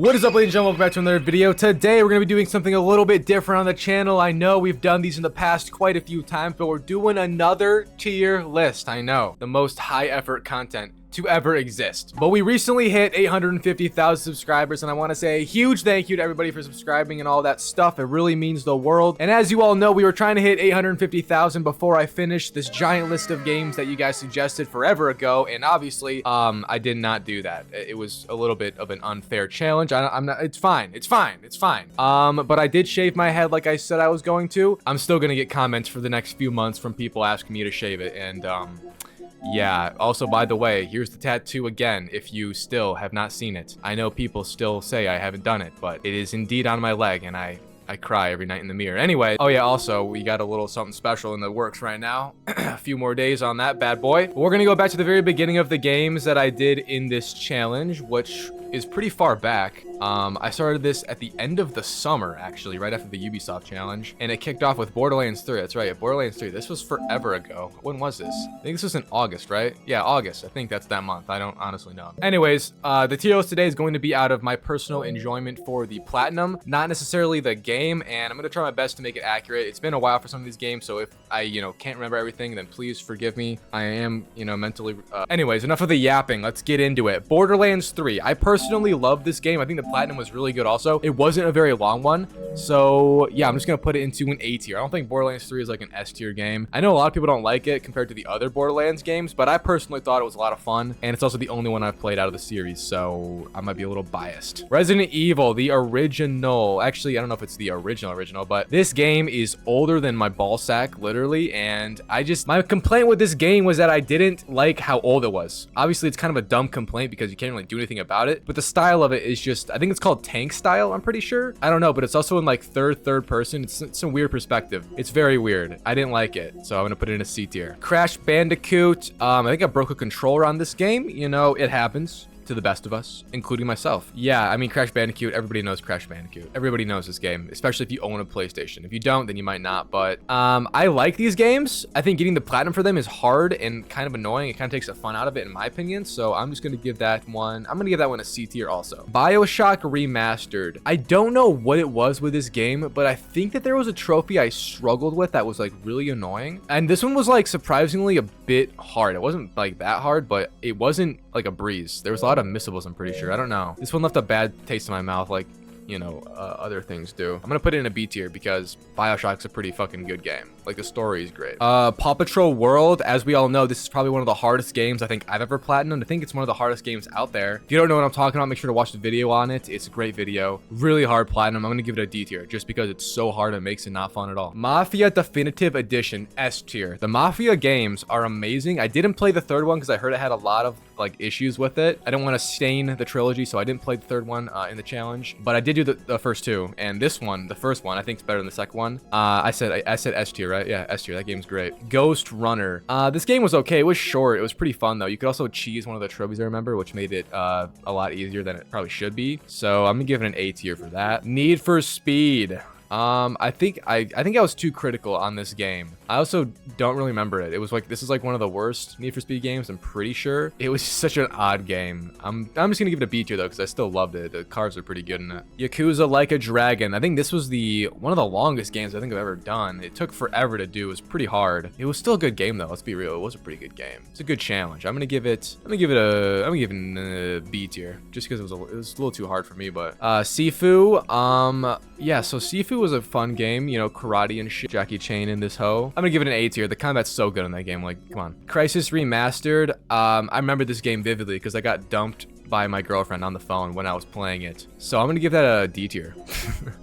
What is up, ladies and gentlemen? Welcome back to another video. Today we're going to be doing something a little bit different on the channel. I know we've done these in the past quite a few times, but we're doing another tier list. I know, the most high effort content to ever exist. But we recently hit 850,000 subscribers, and I want to say a huge thank you to everybody for subscribing and all that stuff. It really means the world. And as you all know, we were trying to hit 850,000 before I finished this giant list of games that you guys suggested forever ago, and obviously I did not do that. It was a little bit of an unfair challenge. I'm not, it's fine, but I did shave my head like I said I was going to. I'm still gonna get comments for the next few months from people asking me to shave it, and yeah, also, by the way, here's the tattoo again, if you still have not seen it. I know people still say I haven't done it, but it is indeed on my leg, and I cry every night in the mirror. Anyway, oh yeah, also, we got a little something special in the works right now. A few more days on that bad boy. But we're gonna go back to the very beginning of the games that I did in this challenge, which is pretty far back. I started this at the end of the summer, actually, right after the Ubisoft challenge, and it kicked off with Borderlands 3. That's right, Borderlands 3. This was forever ago. When was this? I think this was in August, right? Yeah, August. I think that's that month. I don't honestly know. Anyways, the tier list today is going to be out of my personal enjoyment for the platinum, not necessarily the game, and I'm gonna try my best to make it accurate. It's been a while for some of these games, so if I, can't remember everything, then please forgive me. I am, mentally. Anyways, enough of the yapping. Let's get into it. Borderlands 3. I personally love this game. I think the platinum was really good also. It wasn't a very long one, so yeah, I'm just gonna put it into an A tier. I don't think Borderlands 3 is like an S tier game. I know a lot of people don't like it compared to the other Borderlands games, but I personally thought it was a lot of fun, and it's also the only one I've played out of the series, so I might be a little biased. Resident Evil, the original. Actually, I don't know if it's the original, but this game is older than my ball sack, literally, and my complaint with this game was that I didn't like how old it was. Obviously, it's kind of a dumb complaint because you can't really do anything about it, but the style of it is just, I think it's called tank style, I'm pretty sure. I don't know, but it's also in like third person. It's a weird perspective. It's very weird. I didn't like it, so I'm gonna put it in a C tier. Crash Bandicoot. I think I broke a controller on this game. It happens to the best of us, including myself. Yeah, I mean, Crash Bandicoot, everybody knows Crash Bandicoot. Everybody knows this game, especially if you own a PlayStation. If you don't, then you might not, but I like these games. I think getting the platinum for them is hard and kind of annoying. It kind of takes the fun out of it, in my opinion, so I'm just gonna give that one, a C tier also. BioShock Remastered. I don't know what it was with this game, but I think that there was a trophy I struggled with that was like really annoying, and this one was like surprisingly a bit hard. It wasn't like that hard, but it wasn't like a breeze. There was a lot of missables, I'm pretty sure. I don't know. This one left a bad taste in my mouth, like, other things do. I'm gonna put it in a B tier because BioShock's a pretty fucking good game. Like, the story is great. Paw Patrol World. As we all know, this is probably one of the hardest games I think I've ever platinumed. I think it's one of the hardest games out there. If you don't know what I'm talking about, make sure to watch the video on it. It's a great video. Really hard platinum. I'm gonna give it a D tier just because it's so hard and makes it not fun at all. Mafia Definitive Edition, S tier. The Mafia games are amazing. I didn't play the third one because I heard it had a lot of like issues with it. I don't want to stain the trilogy, so I didn't play the third one in the challenge, but I did do the first two, and this one, the first one, I think is better than the second one. I said S tier, right? Yeah, S tier. That game's great. Ghost Runner. This game was okay. It was short. It was pretty fun though. You could also cheese one of the trophies, I remember, which made it a lot easier than it probably should be. So I'm gonna give it an A tier for that. Need for Speed. I think I was too critical on this game. I also don't really remember it. It was like, this is like one of the worst Need for Speed games, I'm pretty sure. It was such an odd game. I'm just gonna give it a B tier though, because I still loved it. The cars are pretty good in it. Yakuza Like a Dragon. I think this was one of the longest games I think I've ever done. It took forever to do. It was pretty hard. It was still a good game though, let's be real. It was a pretty good game. It's a good challenge. I'm gonna give it a B tier, just because it was a little too hard for me. But Sifu, yeah, so Sifu was a fun game, karate and shit, Jackie Chan in this hoe. I'm gonna give it an A tier. The combat's so good in that game, like, come on. Crisis Remastered. I remember this game vividly because I got dumped by my girlfriend on the phone when I was playing it, so I'm gonna give that a D tier.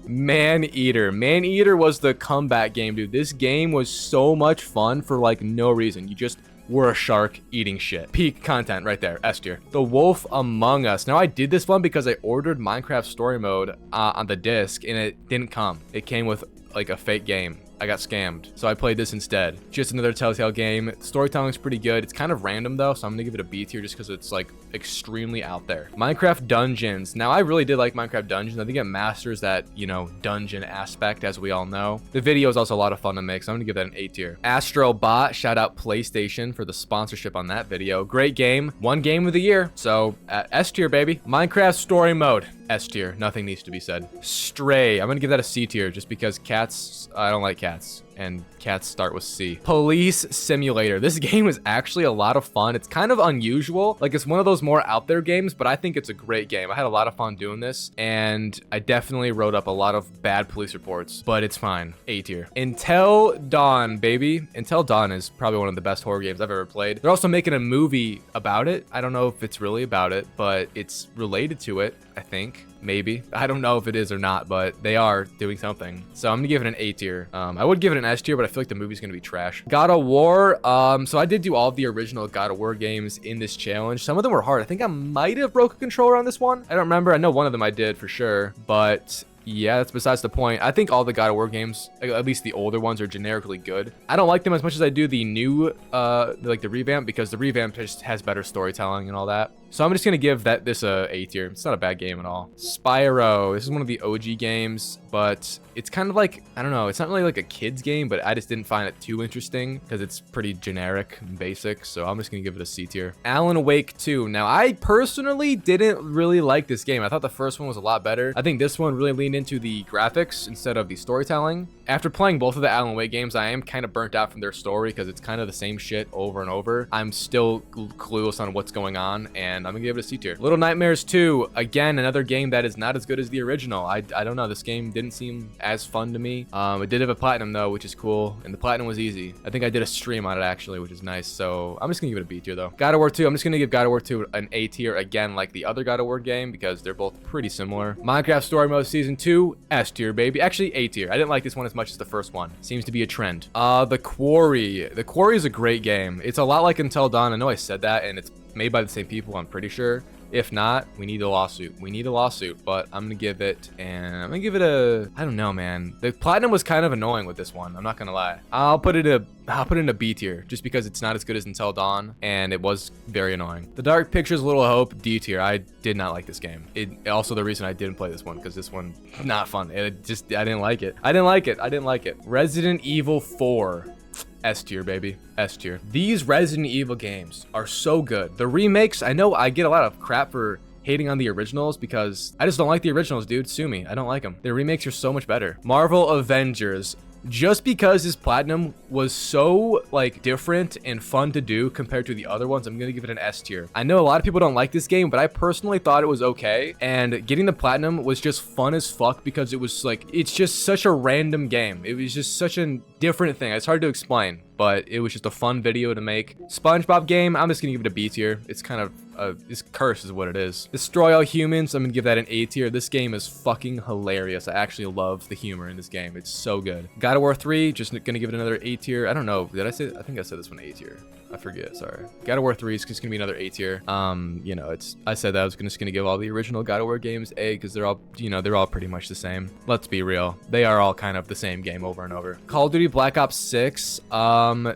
Maneater. Maneater was the comeback game, dude. This game was so much fun for like no reason. You just were a shark eating shit. Peak content right there. S tier. The Wolf Among Us. Now, I did this one because I ordered Minecraft Story Mode on the disc, and it didn't come. It came with like a fake game. I got scammed. So I played this instead. Just another Telltale game. Storytelling's pretty good. It's kind of random though, so I'm gonna give it a B tier just because it's like extremely out there. Minecraft Dungeons. Now I really did like Minecraft Dungeons. I think it masters that, you know, dungeon aspect, as we all know. The video is also a lot of fun to make, so I'm gonna give that an A tier. Astro Bot, shout out PlayStation for the sponsorship on that video. Great game. One game of the year. So S tier, baby. Minecraft Story Mode. S tier. Nothing needs to be said. Stray. I'm gonna give that a C tier just because cats, I don't like cats. And cats start with C. Police Simulator. This game is actually a lot of fun. It's kind of unusual. Like, it's one of those more out there games, but I think it's a great game. I had a lot of fun doing this, and I definitely wrote up a lot of bad police reports, but it's fine. A tier. Until Dawn, baby. Until Dawn is probably one of the best horror games I've ever played. They're also making a movie about it. I don't know if it's really about it, but it's related to it, I think. Maybe. I don't know if it is or not, but they are doing something. So I'm gonna give it an A tier. I would give it an S tier, but I feel like the movie's gonna be trash. God of War. So I did do all of the original God of War games in this challenge. Some of them were hard. I think I might have broke a controller on this one. I don't remember. I know one of them I did for sure, but yeah, that's besides the point. I think all the God of War games, at least the older ones, are generically good. I don't like them as much as I do the new, like the revamp, because the revamp just has better storytelling and all that. So I'm just gonna give this a A tier. It's not a bad game at all. Spyro. This is one of the OG games, but it's kind of like, I don't know, it's not really like a kid's game, but I just didn't find it too interesting because it's pretty generic and basic. So I'm just gonna give it a C tier. Alan Wake 2. Now, I personally didn't really like this game. I thought the first one was a lot better. I think this one really leaned into the graphics instead of the storytelling. After playing both of the Alan Wake games, I am kind of burnt out from their story because it's kind of the same shit over and over. I'm still clueless on what's going on, and I'm gonna give it a C tier. Little Nightmares 2, again, another game that is not as good as the original. I don't know, this game didn't seem as fun to me. It did have a platinum though, which is cool, and the platinum was easy. I think I did a stream on it actually, which is nice. So I'm just gonna give it a B tier though. God of War 2, I'm just gonna give God of War 2 an A tier again, like the other God of War game, because they're both pretty similar. Minecraft Story Mode Season 2, S tier, baby. Actually, A tier. I didn't like this one as much as the first one. Seems to be a trend. The Quarry. The Quarry is a great game. It's a lot like Until Dawn. I know I said that, and it's made by the same people, I'm pretty sure. If not, we need a lawsuit. We need a lawsuit, but I'm gonna give it, and I'm gonna give it a, I don't know, man. The platinum was kind of annoying with this one. I'm not gonna lie. I'll put it in a B tier, just because it's not as good as Until Dawn, and it was very annoying. The Dark Pictures, Little Hope, D tier. I did not like this game. It also the reason I didn't play this one, because this one not fun. I didn't like it. I didn't like it. Resident Evil 4. S tier, baby. S tier. These Resident Evil games are so good. The remakes, I know I get a lot of crap for hating on the originals because I just don't like the originals, dude. Sue me. I don't like them. The remakes are so much better. Marvel Avengers. Just because his platinum was so like different and fun to do compared to the other ones, I'm gonna give it an S tier. I know a lot of people don't like this game, but I personally thought it was okay, and getting the platinum was just fun as fuck because it was like, it's just such a random game. It was just such a different thing. It's hard to explain, but it was just a fun video to make. SpongeBob game, I'm just gonna give it a B tier. It's kind of this curse is what it is. Destroy All Humans, I'm gonna give that an A tier. This game is fucking hilarious. I actually love the humor in this game. It's so good. God of War 3, just gonna give it another A tier. I don't know, did I say, I think I said this one A tier. I forget, sorry. God of War 3 is just gonna be another A tier. You know, I said that I was just gonna give all the original God of War games A because they're all, you know, they're all pretty much the same. Let's be real. They are all kind of the same game over and over. Call of Duty Black Ops 6.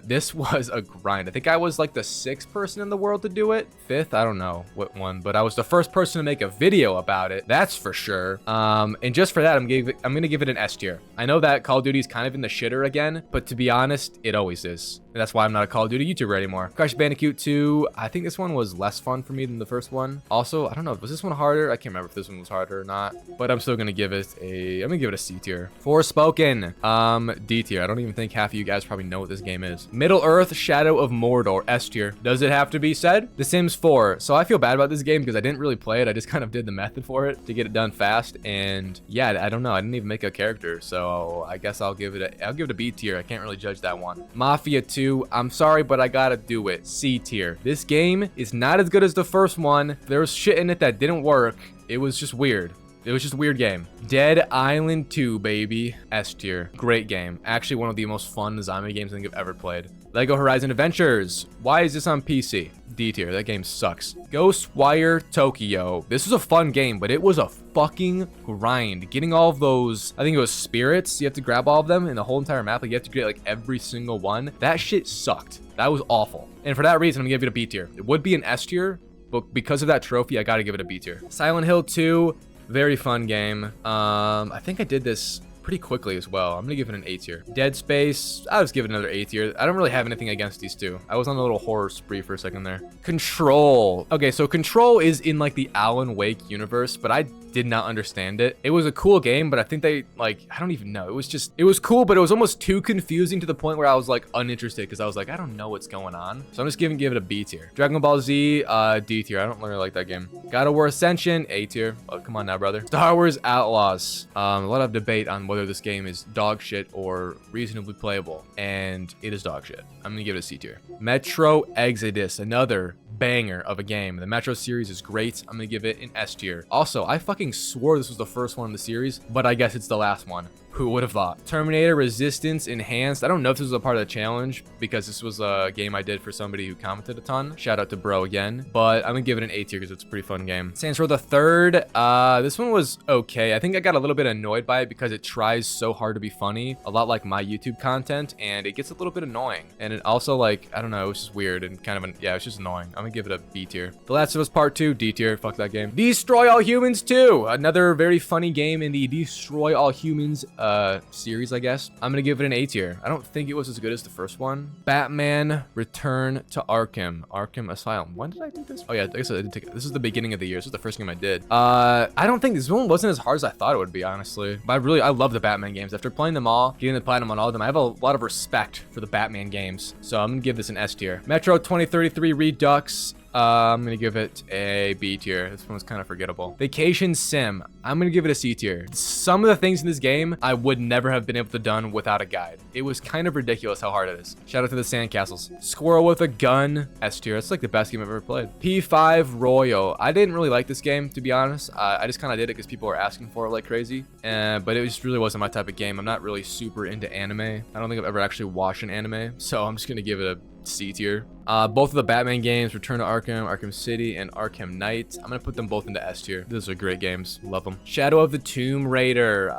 This was a grind. I think I was like the 6th person in the world to do it. 5th, I don't know what one, but I was the first person to make a video about it. That's for sure. And just for that, I'm gonna give it an S tier. I know that Call of Duty is kind of in the shitter again, but to be honest, it always is. And that's why I'm not a Call of Duty YouTuber anymore. Crash Bandicoot 2, I think this one was less fun for me than the first one. Also, I don't know, was this one harder? I can't remember if this one was harder or not, but I'm still gonna give it a C tier. Forspoken, D tier. I don't even think half of you guys probably know what this game is. Middle Earth, Shadow of Mordor, S tier. Does it have to be said? The Sims 4. So I feel bad about this game because I didn't really play it. I just kind of did the method for it to get it done fast. And yeah, I don't know. I didn't even make a character. So I guess I'll give it a B tier. I can't really judge that one. Mafia 2. I'm sorry, but I gotta do it. C tier. This game is not as good as the first one. There was shit in it that didn't work. It was just weird. It was just a weird game. Dead Island 2, baby. S tier. Great game. Actually, one of the most fun zombie games I think I've ever played. Lego Horizon Adventures. Why is this on PC? D tier. That game sucks. Ghostwire Tokyo. This was a fun game, but it was a fucking grind. Getting all of those, I think it was spirits. You have to grab all of them in the whole entire map. Like, you have to get like every single one. That shit sucked. That was awful. And for that reason, I'm gonna give it a B tier. It would be an S tier, but because of that trophy, I gotta give it a B tier. Silent Hill 2, very fun game. I think I did this pretty quickly as well. I'm gonna give it an A tier. Dead Space, I'll just give it another A tier. I don't really have anything against these two. I was on a little horror spree for a second there. Control. Okay, so Control is in like the Alan Wake universe, but I did not understand it. It was a cool game, but I think they like, I don't even know. It was cool, but it was almost too confusing to the point where I was like uninterested because I was like, I don't know what's going on. So I'm just give it a B tier. Dragon Ball Z, D tier. I don't really like that game. God of War Ascension, A tier. Oh, come on now, brother. Star Wars Outlaws. A lot of debate on whether this game is dog shit or reasonably playable, and it is dog shit. I'm gonna give it a C tier. Metro Exodus, another banger of a game. The Metro series is great. I'm gonna give it an S tier. Also, I fucking swore this was the first one in the series, but I guess it's the last one. Who would have thought? Terminator Resistance Enhanced. I don't know if this was a part of the challenge because this was a game I did for somebody who commented a ton. Shout out to bro again, but I'm gonna give it an A tier because it's a pretty fun game. Saints Row the Third. This one was okay. I think I got a little bit annoyed by it because it tries so hard to be funny, a lot like my YouTube content, and it gets a little bit annoying. And it also, like, I don't know, it was just weird and kind of, yeah, it's just annoying. I'm gonna give it a B tier. The Last of Us Part 2, D tier. Fuck that game. Destroy All Humans 2. Another very funny game in the Destroy All Humans series, I guess. I'm gonna give it an A tier. I don't think it was as good as the first one. Batman Return to Arkham Asylum. When did I do this? Oh yeah, I guess I did take it. This is the beginning of the year. This is the first game I did. I don't think this one wasn't as hard as I thought it would be, honestly. But I love the Batman games. After playing them all, getting the platinum on all of them, I have a lot of respect for the Batman games. So I'm gonna give this an S tier. Metro 2033 Redux. I'm gonna give it a B tier. This one was kind of forgettable. Vacation Sim. I'm gonna give it a C tier. Some of the things in this game I would never have been able to done without a guide. It was kind of ridiculous how hard it is. Shout out to the Sandcastles. Squirrel with a Gun. S tier. It's like the best game I've ever played. P5 Royal. I didn't really like this game, to be honest. I just kind of did it because people were asking for it like crazy. But it just really wasn't my type of game. I'm not really super into anime. I don't think I've ever actually watched an anime. So I'm just gonna give it a C tier. Both of the Batman games, Return to Arkham, Arkham City, and Arkham Knight, I'm gonna put them both into S tier. Those are great games. Love them. Shadow of the Tomb Raider.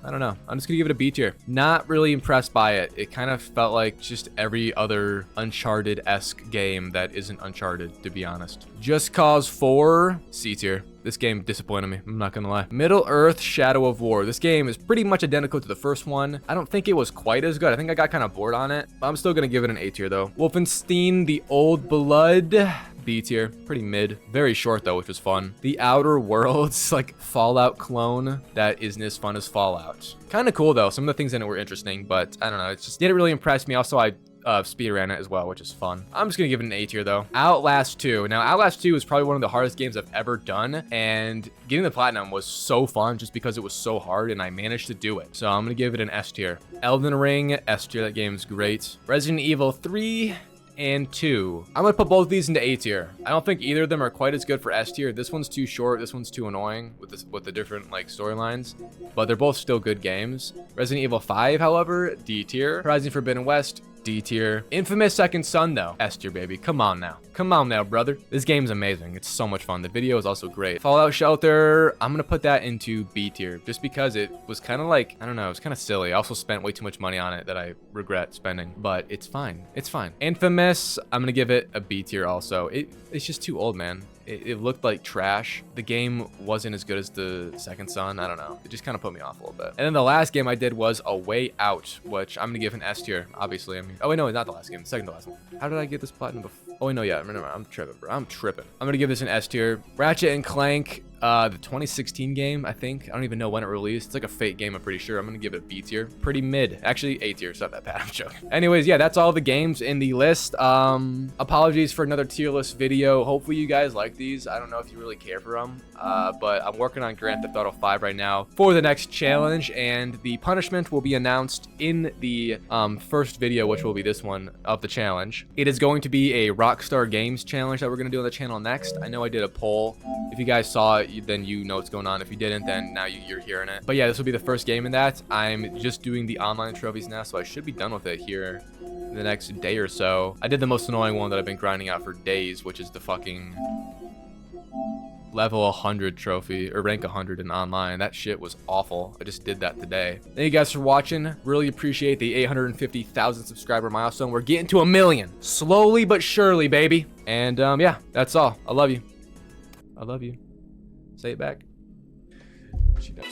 I don't know. I'm just gonna give it a B tier. Not really impressed by it. It kind of felt like just every other Uncharted-esque game that isn't Uncharted, to be honest. Just Cause 4, C tier. This game disappointed me, I'm not gonna lie. Middle Earth Shadow of War. This game is pretty much identical to the first one. I don't think it was quite as good. I think I got kind of bored on it, but I'm still gonna give it an A tier though. Wolfenstein The Old Blood. B tier. Pretty mid. Very short though, which was fun. The Outer Worlds, like Fallout clone that isn't as fun as Fallout. Kind of cool though. Some of the things in it were interesting, but I don't know. It just didn't really impress me. Also, I speed ran it as well, which is fun. I'm just gonna give it an A tier though. Outlast 2. Now, Outlast 2 is probably one of the hardest games I've ever done, and getting the platinum was so fun just because it was so hard and I managed to do it. So I'm gonna give it an S tier. Elden Ring, S tier. That game's great. Resident Evil 3 and 2. I'm gonna put both of these into A tier. I don't think either of them are quite as good for S tier. This one's too short, this one's too annoying with the different like storylines, but they're both still good games. Resident Evil 5, however, D tier. Horizon Forbidden West, D tier. Infamous Second Son though, S tier baby. Come on now. Come on now, brother. This game's amazing. It's so much fun. The video is also great. Fallout Shelter, I'm gonna put that into B tier just because it was kind of like, I don't know, it was kind of silly. I also spent way too much money on it that I regret spending, but it's fine. It's fine. Infamous, I'm gonna give it a B tier also. It's just too old, man. It looked like trash. The game wasn't as good as the Second Son. I don't know. It just kind of put me off a little bit. And then the last game I did was A Way Out, which I'm gonna give an S tier, obviously. I mean, oh wait, no, not the last game, the second to last one. How did I get this platinum before? Oh wait, no, yeah, remember, I'm tripping, bro. I'm tripping. I'm gonna give this an S tier. Ratchet and Clank, the 2016 game, I think. I don't even know when it released. It's like a fake game, I'm pretty sure. I'm gonna give it a B tier. Pretty mid. Actually, A tier. It's not that bad. I'm joking. Anyways, yeah, that's all the games in the list. Apologies for another tier list video. Hopefully you guys like these. I don't know if you really care for them, but I'm working on Grand Theft Auto 5 right now for the next challenge, and the punishment will be announced in the first video, which will be this one of the challenge. It is going to be a Rockstar Games challenge that we're gonna do on the channel next. I know I did a poll. If you guys saw it, then you know what's going on. If you didn't, then now you're hearing it. But yeah, this will be the first game in that. I'm just doing the online trophies now, so I should be done with it here in the next day or so. I did the most annoying one that I've been grinding out for days, which is the fucking level 100 trophy, or rank 100 in online. That shit was awful. I just did that today. Thank you guys for watching. Really appreciate the 850,000 subscriber milestone. We're getting to 1 million. Slowly but surely, baby. And yeah, that's all. I love you. I love you. Say it back. She does.